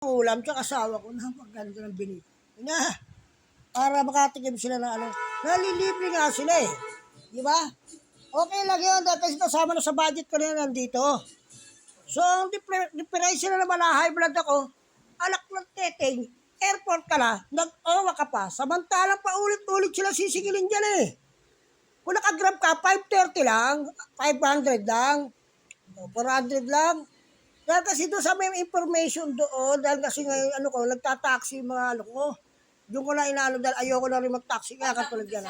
Ulam tsaka asawa ko na maganda ng binili. Na, para makatikim sila ng ano. Nalilibre nga sila eh. Di ba? Okay lang yun. Kasi kasama na sa budget ko na yun nandito. So, ang differential na naman na high blood ako, alak ng teteng, airport ka na, nag-owa ka pa. Samantalang pa ulit-ulit sila sisigilin dyan eh. Kung nakagrab ka, 530 lang, 500 lang, 400 lang. Dahil kasi doon sa may information doon, dahil kasi ngayon ano ko, nagtataxi yung mga ano ko. Doon ko na inaano dahil ayoko na rin mag-taxi kaya katulad yan.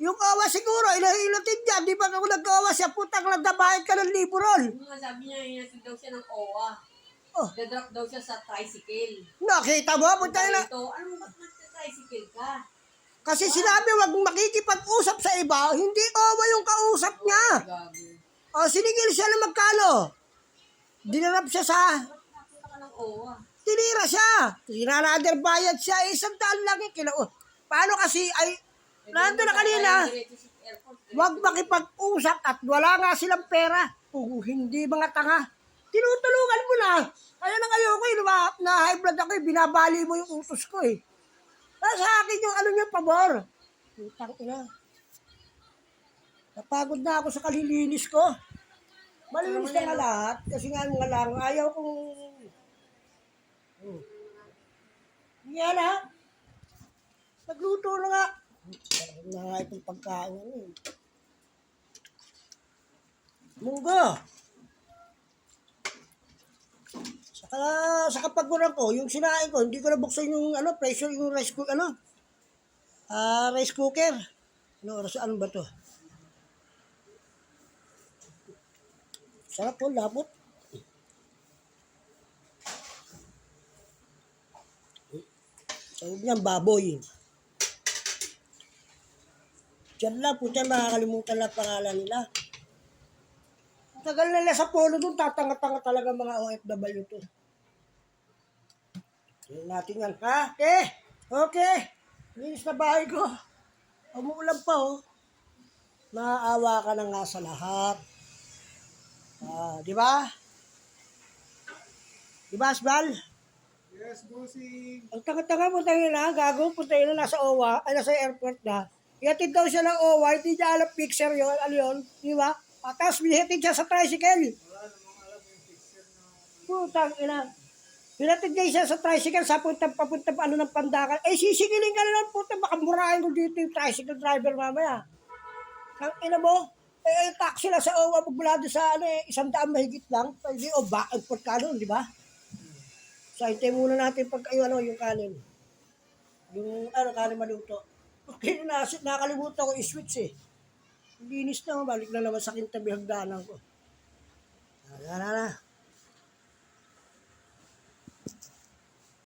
Yung kawa siguro, ilatin dyan. Di ba ako nag-kawa siya, putang nagdabahin ka ng libo ron. Sabi niya, hinatid daw siya ng OWA. Oh. Dadrop daw siya sa tricycle. Nakita mo, putang na. Ano ba't nagsa-tricycle ka? Kasi sinabi, wag makikipag-usap sa iba, hindi kawa yung kausap niya. O, sinigil siya na magkano. Dinarap siya sa... Nakita ka ng OWA. Tinira siya. Sinanother bayad siya. Isang daan lang yung paano kasi ay... Nandun na kanina. Huwag makipag-usap at wala nga silang pera. Hindi mga tanga. Tinutulungan mo na. Kaya na ayoko eh. Na high blood ako eh. Binabali mo yung utos ko eh. Sa akin yung ano niya pabor. Putang ina. Napagod na ako sa kalilinis ko. Malinis na nga lahat. Kasi nga mga lang, ayaw kong... Yan ha. Nagluto na nga. Na nga itong pagkain. Munggo. Sa kapagkuran ko, yung sinain ko, hindi ko nabuksan yung pressure, yung rice cooker, rice cooker. Ano ba to? Sarap po, labot. Sabi niyan, baboy. Diyan lang po dyan, makakalimutan lang pangalan nila. Tagal nila sa polo doon, tatanga-tanga talaga mga OFW to. Tingnan natin yan, ha? Okay. Linis na bahay ko. Umuulan pa, oh. Naaawa ka na nga sa lahat. Di ba? Di ba, Asbal? Yes, bossing. Ang tanga-tanga mo tayo na, gago, punta yun na nasa OWA, ay nasa airport na. Ihatid daw siya ng OWA, hindi niya alam picture yun, ano yun, di ba? Tapos bihatid siya sa tricycle. Wala namang alam yung picture na... Putang ina. Bihatid niya siya sa tricycle, sa papunta pa ano ng Pandakan. Sisigilin ka na lang, puta, baka murahin ko dito yung tricycle driver mamaya. Ang ina mo, taxi na sa OWA, magbulado sa 100 mahigit lang. Pwede, airport ka nun, di ba? So, hintay muna natin yung kanin. Yung kanin maluto. Okay, nakalimutan ko i-switch eh. Linis na, balik na naman sa kintabi hagdanan ko.